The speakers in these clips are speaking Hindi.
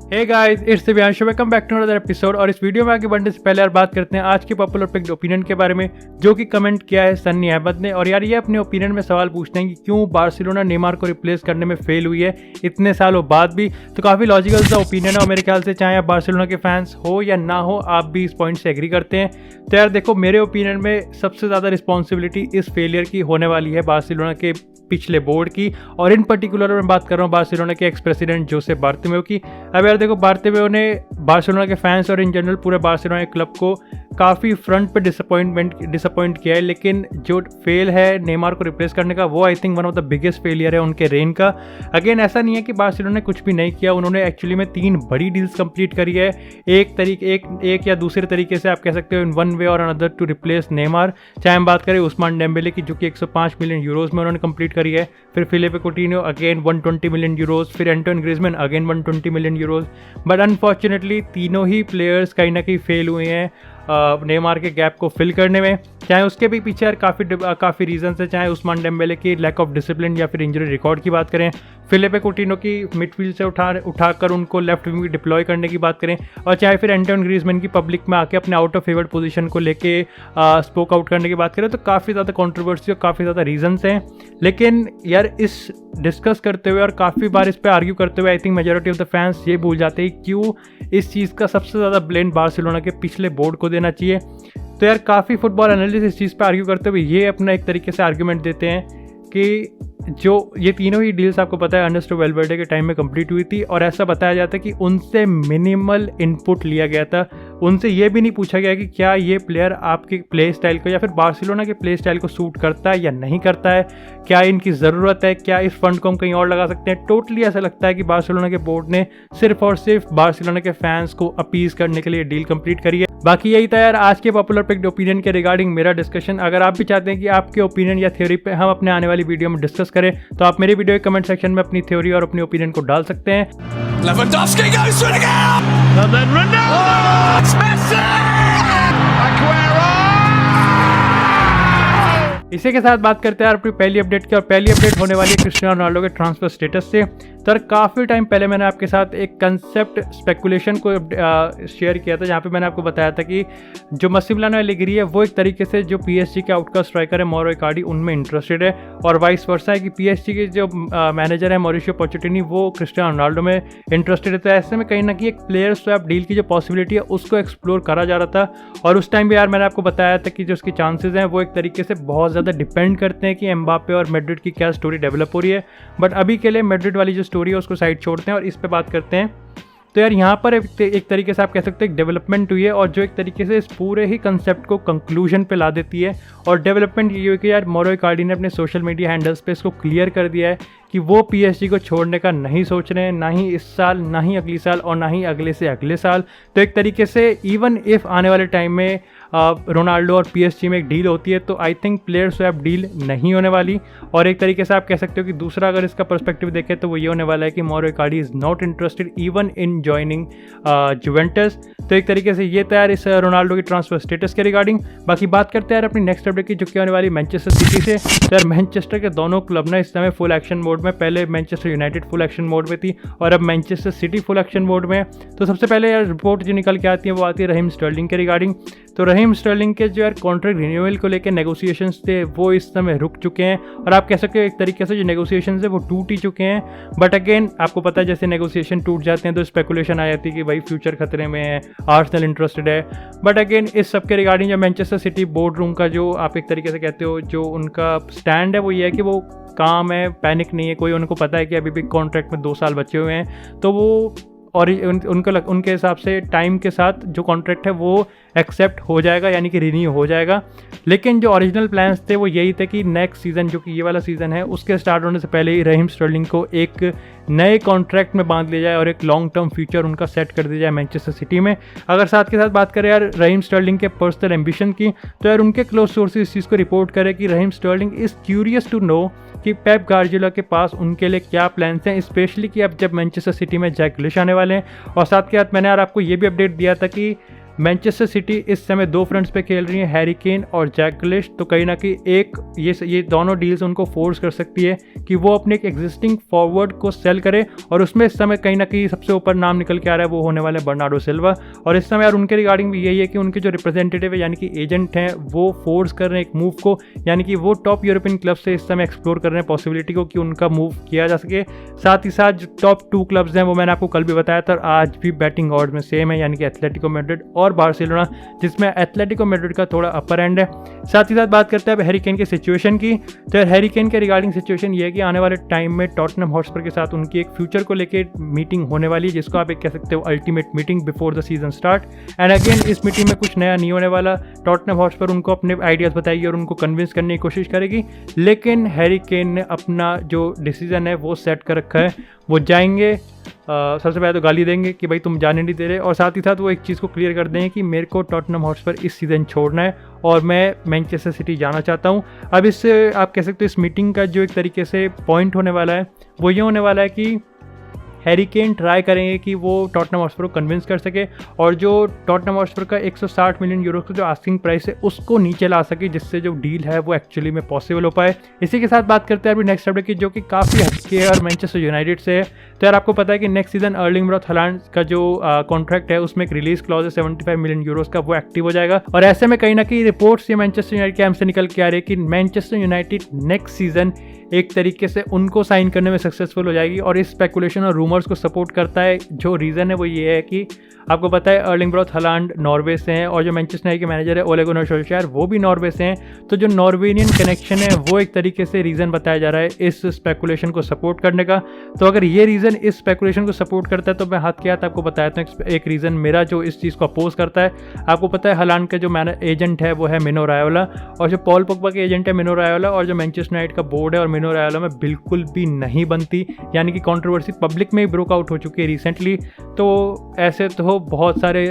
Hey guys, it's Divyanshu, welcome back to another episode. और इस वीडियो में आगे बढ़ने से पहले यार बात करते हैं आज के पॉपुलर पिक्ड ओपिनियन के बारे में, जो कि कमेंट किया है सन्नी अहमद ने। और यार ये अपने ओपिनियन में सवाल पूछते हैं कि क्यों बार्सिलोना नेमार को रिप्लेस करने में फेल हुई है इतने सालों बाद भी। तो काफ़ी लॉजिकल सा ओपिनियन है मेरे ख्याल से, चाहे आप बार्सिलोना के फैंस हो या ना हो, आप भी इस पॉइंट से एग्री करते हैं। तो यार देखो, मेरे ओपिनियन में सबसे ज़्यादा रिस्पॉन्सिबिलिटी इस फेलियर की होने वाली है बार्सिलोना के पिछले बोर्ड की। और इन पर्टिकुलर मैं बात कर रहा हूँ बार्सिलोना के एक्स प्रेसिडेंट जोसेफ बार्टोमेउ की। अब यार देखो, बार्टोमेउ ने बार्सिलोना के फैंस और इन जनरल पूरे बार्सिलोना क्लब को काफ़ी फ्रंट पे डिसअपॉइंट किया है, लेकिन जो फेल है नेमार को रिप्लेस करने का, वो I think one of the biggest failure है उनके रेन का। अगेन ऐसा नहीं है कि बार्सिलोना ने कुछ भी नहीं किया, उन्होंने एक्चुअली में 3 बड़ी डील्स कंप्लीट करी है। एक या दूसरे तरीके से आप कह सकते हो इन वन वे और अनदर टू रिप्लेस नेमार। चाहे हम बात करें उस्मान डेम्बेले की, जो कि 105 मिलियन यूरोज़ में उन्होंने कंप्लीट करी है। फिर Philippe coutinho again 120 million euros. फिर Antoine Griezmann again 120 million euros. But unfortunately तीनों ही प्लेयर्स कहीं ना कहीं फेल हुए हैं नेमार के गैप को फिल करने में। चाहे उसके भी पीछे यार काफ़ी रीजंस है, चाहे उस्मान डेम्बेले की लैक ऑफ डिसिप्लिन या फिर इंजरी रिकॉर्ड की बात करें, फिलिपे coutinho की मिडफील्ड से उठाकर उनको लेफ्ट विंग डिप्लॉय करने की बात करें, और चाहे फिर एंटोन ग्रीजमैन की पब्लिक में आके अपने आउट ऑफ फेवर्ड पोजीशन को लेके स्पोक आउट करने की बात करें, तो काफ़ी ज़्यादा कंट्रोवर्सी और काफ़ी ज़्यादा रीजंस हैं। लेकिन यार इस डिस्कस करते हुए और काफ़ी बार इस पर आर्ग्यू करते हुए I think majority of the fans ये भूल जाते हैं क्यों इस चीज़ का सबसे ज़्यादा ब्लेम बार्सिलोना के पिछले बोर्ड को देना चाहिए। तो यार काफ़ी फुटबॉल एनालिस्ट इस चीज़ पर आर्ग्यू करते हुए ये अपना एक तरीके से आर्ग्यूमेंट देते हैं कि जो ये तीनों ही डील्स आपको पता है अर्नेस्टो वेलवर्डे के टाइम में कंप्लीट हुई थी, और ऐसा बताया जाता है कि उनसे मिनिमल इनपुट लिया गया था। उनसे ये भी नहीं पूछा गया कि क्या ये प्लेयर आपके प्ले स्टाइल को या फिर बार्सिलोना के प्ले स्टाइल को सूट करता है या नहीं करता है, क्या इनकी ज़रूरत है, क्या इस फंड को हम कहीं और लगा सकते हैं। टोटली ऐसा लगता है कि बार्सिलोना के बोर्ड ने सिर्फ और सिर्फ बार्सिलोना के फैंस को अपीज करने के लिए डील कंप्लीट करी है। बाकी यही था यार आज के पॉपुलर पिक्ड ओपिनियन के रिगार्डिंग मेरा डिस्कशन। अगर आप भी चाहते हैं कि आपके ओपिनियन या थ्योरी पे हम अपने आने वाली वीडियो में डिस्कस करें, तो आप मेरे वीडियो के कमेंट सेक्शन में अपनी थ्योरी और अपनी ओपिनियन को डाल सकते हैं। Lewandowski goes for it again! And then Ronaldo! Oh, it's Messi! Aguero! इसी के साथ बात करते हैं अपनी पहली अपडेट की, और पहली अपडेट होने वाली है क्रिस्टियानो रोनाल्डो के ट्रांसफर स्टेटस से। तो काफ़ी टाइम पहले मैंने आपके साथ एक कंसेप्ट स्पेकुलेशन को शेयर किया था, जहाँ पे मैंने आपको बताया था कि जो मस्सिमिलियानो एलेग्री है वो एक तरीके से जो पीएसजी के आउटकास्ट स्ट्राइकर है मौरो इकार्डी उनमें इंटरेस्टेड है, और वाइस वर्सा है कि पीएसजी के जो मैनेजर है मॉरिशियो पोचेटिनो वो क्रिस्टियानो रोनाल्डो में इंटरेस्टेड है। तो ऐसे में कहीं ना कहीं एक प्लेयर स्वैप डील की जो पॉसिबिलिटी है उसको एक्सप्लोर करा जा रहा था। और उस टाइम भी यार मैंने आपको बताया था कि जो उसके चांसेस हैं वो एक तरीके से बहुत ज़्यादा डिपेंड करते हैं कि एम्बापे और मैड्रिड की क्या स्टोरी डेवलप हो रही है। बट अभी के लिए मैड्रिड वाली जो स्टोरी है उसको साइड छोड़ते हैं और इस पे बात करते हैं। तो यार यहाँ पर एक तरीके से आप कह सकते हैं डेवलपमेंट हुई है, और जो एक तरीके से इस पूरे ही कंसेप्ट को कंक्लूजन पे ला देती है। और डेवलपमेंट ये हुई कि यार मौरो इकार्डी ने अपने सोशल मीडिया हैंडल्स पे इसको क्लियर कर दिया है कि वो पीएसजी को छोड़ने का नहीं सोच रहे हैं, ना ही इस साल, ना ही अगली साल, और ना ही अगले से अगले साल। तो एक तरीके से इवन इफ आने वाले टाइम में रोनाल्डो और पीएसजी में एक डील होती है, तो I think player swap deal नहीं होने वाली। और एक तरीके से आप कह सकते हो कि दूसरा अगर इसका पर्सपेक्टिव देखें तो वो ये होने वाला है कि मौरो Icardi is not interested even in joining Juventus. तो एक तरीके से ये तैयार इस रोनाल्डो की ट्रांसफर स्टेटस के रिगार्डिंग। बाकी बात करते हैं यार अपनी नेक्स्ट अपडेट की, जो कि होने वाली मैनचेस्टर सिटी से। तो यार मैनचेस्टर के दोनों क्लब ना इस समय फुल एक्शन मोड में, पहले Manchester United full action mode में थी और अब Manchester city full action mode में। तो सबसे पहले यार रिपोर्ट जो निकल के आती है वो आती है रहीम स्टर्लिंग के रिगार्डिंग। तो रहीम स्टर्लिंग के जो यार कॉन्ट्रैक्ट रिन्यूअल को लेकर नेगोशिएशंस थे वो इस समय रुक चुके हैं, और आप कह सकते हो एक तरीके से जो नेगोशिएशंस है वो टूट ही चुके हैं। बट अगेन आपको पता है जैसे नेगोशिएशन टूट जाते हैं तो स्पेकुलेशन आ जाती है कि भाई फ्यूचर खतरे में है, आर्सेनल इंटरेस्टेड है। बट अगेन इस सब के रिगार्डिंग जो मैनचेस्टर सिटी बोर्ड रूम का जो आप एक तरीके से कहते हो जो उनका स्टैंड है वो ये है कि वो काम है, पैनिक नहीं है कोई। उनको पता है कि अभी भी कॉन्ट्रैक्ट में 2 साल बचे हुए हैं, तो वो और उनके हिसाब से टाइम के साथ जो कॉन्ट्रैक्ट है वो एक्सेप्ट हो जाएगा, यानी कि रिन्यू हो जाएगा। लेकिन जो ओरिजिनल प्लान्स थे वो यही थे कि नेक्स्ट सीज़न जो कि ये वाला सीज़न है उसके स्टार्ट होने से पहले ही रहीम स्टर्लिंग को एक नए कॉन्ट्रैक्ट में बांध लिया जाए और एक लॉन्ग टर्म फ्यूचर उनका सेट कर दिया जाए मैनचेस्टर सिटी में। अगर साथ के साथ बात करें यार रहीम स्टर्लिंग के पर्सनल एम्बिशन की, तो यार उनके क्लोज सोर्सेज इस चीज़ को रिपोर्ट करें कि Raheem Sterling is curious to know कि पेप गार्डियोला के पास उनके लिए क्या प्लान्स हैं, स्पेशली कि अब जब मैनचेस्टर सिटी में जैक ग्रिलिश आने वाले हैं। और साथ के साथ मैंने यार आपको ये भी अपडेट दिया था कि मैनचेस्टर सिटी इस समय 2 फ्रंट्स पे खेल रही है, हैरी केन और जैक ग्रिलिश। तो कहीं ना कहीं ये दोनों डील्स उनको फोर्स कर सकती है कि वो अपने एक एग्जिस्टिंग फॉरवर्ड को सेल करे, और उसमें इस समय कहीं ना कहीं सबसे ऊपर नाम निकल के आ रहा है वो होने वाले बर्नार्डो सिल्वा। और इस समय यार उनके रिगार्डिंग भी यही है कि उनके जो रिप्रेजेंटेटिव है यानी कि एजेंट हैं वो फोर्स कर रहे हैं एक मूव को, यानी कि वो टॉप यूरोपियन क्लब से इस समय एक्सप्लोर कर रहे हैं पॉसिबिलिटी को कि उनका मूव किया जा सके। साथ ही साथ जो टॉप 2 क्लब्स हैं वो मैंने आपको कल भी बताया था, आज भी बैटिंग ऑर्ड में सेम है, यानी कि एथलेटिको मैड्रिड और बार्सिलोना, जिसमें एथलेटिको मैड्रिड का थोड़ा अपर एंड है। साथ ही साथ बात करते हैं अब हैरी केन की सिचुएशन की। तो हैरी केन के रिगार्डिंग सिचुएशन ये है कि आने वाले टाइम में टॉटनहम हॉटस्पर के साथ उनकी एक फ्यूचर को लेके मीटिंग होने वाली है, जिसको आप एक कह सकते हो ultimate meeting before the season start. And again इस मीटिंग में कुछ नया नहीं होने वाला, टॉटनहम हॉटस्पर उनको अपने आइडियाज़ बताएगी और उनको कन्विंस करने की कोशिश करेगी, लेकिन हैरी केन ने अपना जो डिसीजन है वो सेट कर रखा है। वो जाएंगे, सबसे पहले तो गाली देंगे कि भाई तुम जाने नहीं दे रहे, और साथ ही साथ वो एक चीज़ को क्लियर कर देंगे कि मेरे को टॉटनहम हॉटस्पर इस सीज़न छोड़ना है और मैं मैनचेस्टर सिटी जाना चाहता हूँ। अब इससे आप कह सकते हो इस मीटिंग का जो एक तरीके से पॉइंट होने वाला है वो ये होने वाला है कि हैरी केन ट्राई करेंगे कि वो टॉटनहम हॉटस्पर को कन्विंस कर सके और जो टॉटनहम हॉटस्पर का 160 मिलियन यूरो का जो आस्किंग प्राइस है उसको नीचे ला सके, जिससे जो डील है वो एक्चुअली में पॉसिबल हो पाए। इसी के साथ बात करते हैं अभी नेक्स्ट अपडेट की, जो कि काफ़ी हटके है और मैनचेस्टर यूनाइटेड से है। तो यार आपको पता है कि next season Erling brought Holland का जो कॉन्ट्रैक्ट है उसमें एक रिलीज क्लॉज है 75 मिलियन यूरोस का, वो एक्टिव हो जाएगा। और ऐसे में कहीं ना कहीं रिपोर्ट्स ये मैनचेस्टर यूनाइटेड के कैंप से निकल के आ रही है कि मैनचेस्टर यूनाइटेड नेक्स्ट सीजन एक तरीके से उनको साइन करने में सक्सेसफुल हो जाएगी, और इस स्पेकुलेशन और रूमर्स को सपोर्ट करता है। जो रीज़न है वो ये है कि आपको पता है अर्लिंग ब्राउट हालैंड नॉर्वे से हैं और जो मैनचेस्टर यूनाइटेड के मैनेजर है ओले गुनार सोल्शायर वो भी नॉर्वे से हैं। तो जो नॉर्वेनियन कनेक्शन है वो एक तरीके से रीज़न बताया जा रहा है इस स्पेकुलेशन को सपोर्ट करने का। तो अगर ये रीज़न इस स्पेकुलेशन को सपोर्ट करता है तो मैं हाथ के हाथ आपको बताता हूँ एक रीज़न मेरा जो इस चीज़ को अपोज करता है। आपको पता है हालैंड का जो एजेंट है वो है मिनो रायोला, और जो पॉल पोग्बा के एजेंट है मिनो रायोला, और जो मैनचेस्टर यूनाइटेड का बोर्ड है और मिनो रायोला में बिल्कुल भी नहीं बनती, यानी कि कंट्रोवर्सी पब्लिक में ही ब्रोक आउट हो चुकी है रिसेंटली। तो ऐसे तो बहुत सारे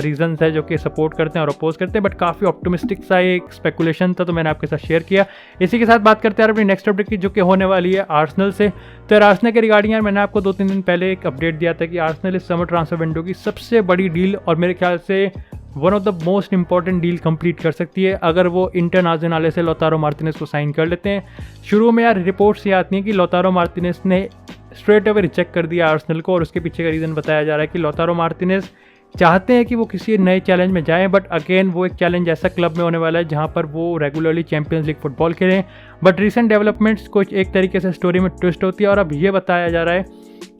रीजंस है जो कि सपोर्ट करते हैं और अपोज करते हैं, बट काफ़ी ऑप्टिमिस्टिक सा एक स्पेकुलेशन था, तो मैंने आपके साथ शेयर किया। इसी के साथ बात करते हैं अपनी नेक्स्ट अपडेट की, जो कि होने वाली है आर्सेनल से। तो यार आर्सेनल के रिगार्डिंग यार मैंने आपको 2-3 दिन पहले एक अपडेट दिया था कि आर्सेनल इस समर ट्रांसफर विंडो की सबसे बड़ी डील और मेरे ख्याल से one of the most important deal complete कर सकती है अगर वो इंटरनेशनल से लौतारो मार्टिनेज को साइन कर लेते हैं। शुरू में यार रिपोर्ट्स ये आती हैं कि लौतारो मार्टिनेज ने स्ट्रेट अवे रिजेक्ट कर दिया आर्सेनल को, और उसके पीछे का रीज़न बताया जा रहा है कि लौतारो मार्टिनेज चाहते हैं कि वो किसी नए चैलेंज में जाएं, बट अगेन वो एक चैलेंज ऐसा क्लब में होने वाला है जहां पर वो रेगुलरली चैंपियंस लीग फुटबॉल खेलें। बट रिसेंट डेवलपमेंट्स कुछ एक तरीके से स्टोरी में ट्विस्ट होती है, और अब ये बताया जा रहा है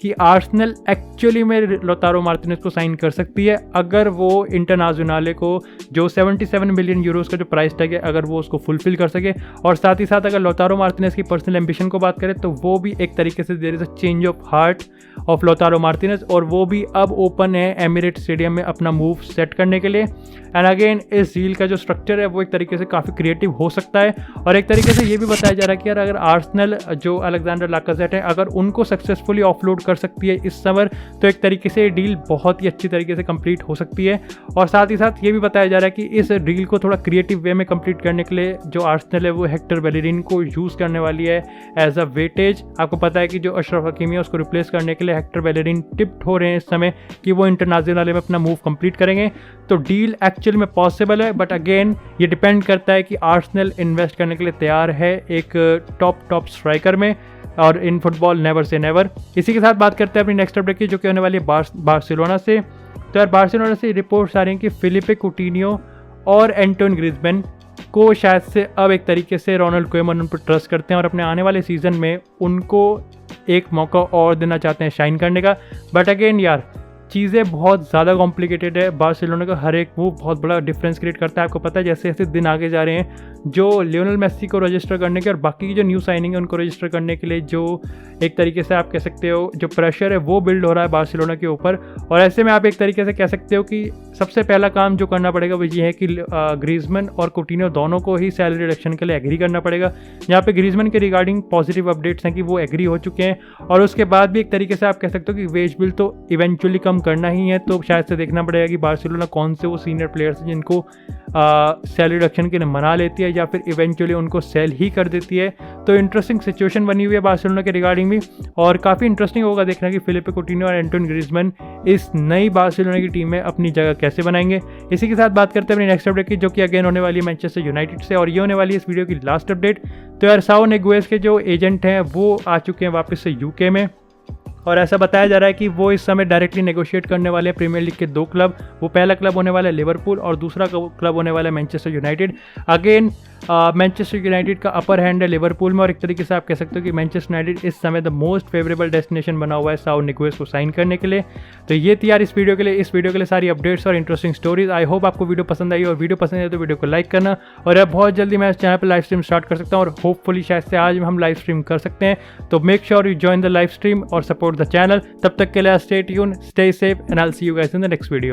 कि आर्सेनल एक्चुअली में लौतारो मार्टिनेज को साइन कर सकती है अगर वो इंटरनेशनल को जो 77 मिलियन यूरोस का जो प्राइस टैग है अगर वो उसको फुलफिल कर सके। और साथ ही साथ अगर लौतारो मार्टिनेज की पर्सनल एम्बिशन को बात करें तो वो भी एक तरीके से there is a change of heart of Lautaro Martinez, और वो भी अब ओपन है एमिरेट स्टेडियम में अपना मूव सेट करने के लिए। एंड अगेन इस डील का जो स्ट्रक्चर है वो एक तरीके से काफ़ी क्रिएटिव हो सकता है, और एक तरीके से ये भी बताया जा रहा है कि यार अगर आर्सेनल जो अलेक्जेंडर लाकाज़ेट है अगर उनको सक्सेसफुली ऑफलोड कर सकती है इस समर, तो एक तरीके से डील बहुत ही अच्छी तरीके से कंप्लीट हो सकती है। और साथ ही साथ ये भी बताया जा रहा है कि इस डील को थोड़ा क्रिएटिव वे में कंप्लीट करने के लिए जो आर्सेनल है वो हेक्टर बेलेरिन को यूज़ करने वाली है एज अ वेटेज। आपको पता है कि जो अशरफ हकीमी है उसको रिप्लेस करने के लिए हेक्टर बेलेरिन टिप्ड हो रहे हैं इस समय कि वो इंटरनेशनल में अपना मूव कंप्लीट करेंगे। तो डील एक्चुअल में पॉसिबल है, बट अगेन ये डिपेंड करता है कि आर्सेनल इन्वेस्ट करने के लिए तैयार है एक टॉप स्ट्राइकर में, और in football never say never. इसी के साथ बात करते हैं अपनी नेक्स्ट अपडेट की, जो कि होने वाली है बार्सिलोना से। तो यार बार्सिलोना से रिपोर्ट्स आ रही हैं कि फिलिपे कुटिन्यो और एंटोन ग्रिजमैन को शायद से अब एक तरीके से रोनाल्ड कोएमन उन पर ट्रस्ट करते हैं और अपने आने वाले सीज़न में उनको एक मौका और देना चाहते हैं शाइन करने का। बट अगेन यार चीज़ें बहुत ज़्यादा कॉम्प्लिकेटेड है, बार्सिलोना का हर एक मूव बहुत बड़ा डिफरेंस क्रिएट करता है। आपको पता है जैसे जैसे दिन आगे जा रहे हैं जो लियोनेल मेसी को रजिस्टर करने के और बाकी की जो न्यू साइनिंग है उनको रजिस्टर करने के लिए जो एक तरीके से आप कह सकते हो जो प्रेशर है वो बिल्ड हो रहा है बार्सिलोना के ऊपर। और ऐसे में आप एक तरीके से कह सकते हो कि सबसे पहला काम जो करना पड़ेगा वो ये है कि ग्रीजमैन और कुटिन्यो दोनों को ही सैलरी रिडक्शन के लिए एग्री करना पड़ेगा। यहाँ पे ग्रीजमैन के रिगार्डिंग पॉजिटिव अपडेट्स हैं कि वो एग्री हो चुके हैं, और उसके बाद भी एक तरीके से आप कह सकते हो कि वेज बिल तो इवेंचुअली कम करना ही है। तो शायद से देखना पड़ेगा कि बार्सिलोना कौन से वो सीनियर प्लेयर्स हैं जिनको सैलरी रिडक्शन के लिए मना लेती है, या फिर इवेंचुअली उनको सेल ही कर देती है। तो इंटरेस्टिंग सिचुएशन बनी हुई है बार्सिलोना के रिगार्डिंग भी, और काफ़ी इंटरेस्टिंग होगा देखना कि फिलिपे coutinho और एंटोन ग्रीजमैन इस नई बार्सिलोना की टीम में अपनी जगह कैसे बनाएंगे। इसी के साथ बात करते हैं अपनी नेक्स्ट अपडेट की, जो कि अगेन होने वाली है मैनचेस्टर यूनाइटेड से, और ये होने वाली है इस वीडियो की लास्ट अपडेट। तो यार साओ निगुएज़ के जो एजेंट हैं वो आ चुके हैं वापस से यूके में, और ऐसा बताया जा रहा है कि वो इस समय डायरेक्टली नेगोशिएट करने वाले हैं प्रीमियर लीग के 2 क्लब। वो पहला क्लब होने वाला है लिवरपूल और दूसरा क्लब होने वाला है Manchester United. Again Manchester United का अपर हैंड है लिवरपूल में, और एक तरीके से आप कह सकते हो कि मैनचेस्टर यूनाइटेड इस समय द मोस्ट फेवरेबल डेस्टिनेशन बना हुआ है साओ निगुएज़ को साइन करने के लिए। तो ये थी यार इस वीडियो के लिए सारी अपडेट्स और इंटरेस्टिंग स्टोरीज। आई होप आपको वीडियो पसंद आई, और वीडियो पसंद आई तो वीडियो को लाइक करना, और अब बहुत जल्दी मैं इस चैनल पर लाइव स्ट्रीम स्टार्ट कर सकता हूँ, और होपफुली शायद से आज हम लाइव स्ट्रीम कर सकते हैं। तो make sure you join the live stream और सपोर्ट द चैनल। तब तक के लिए stay tune, stay safe, and I will see you guys in the next video.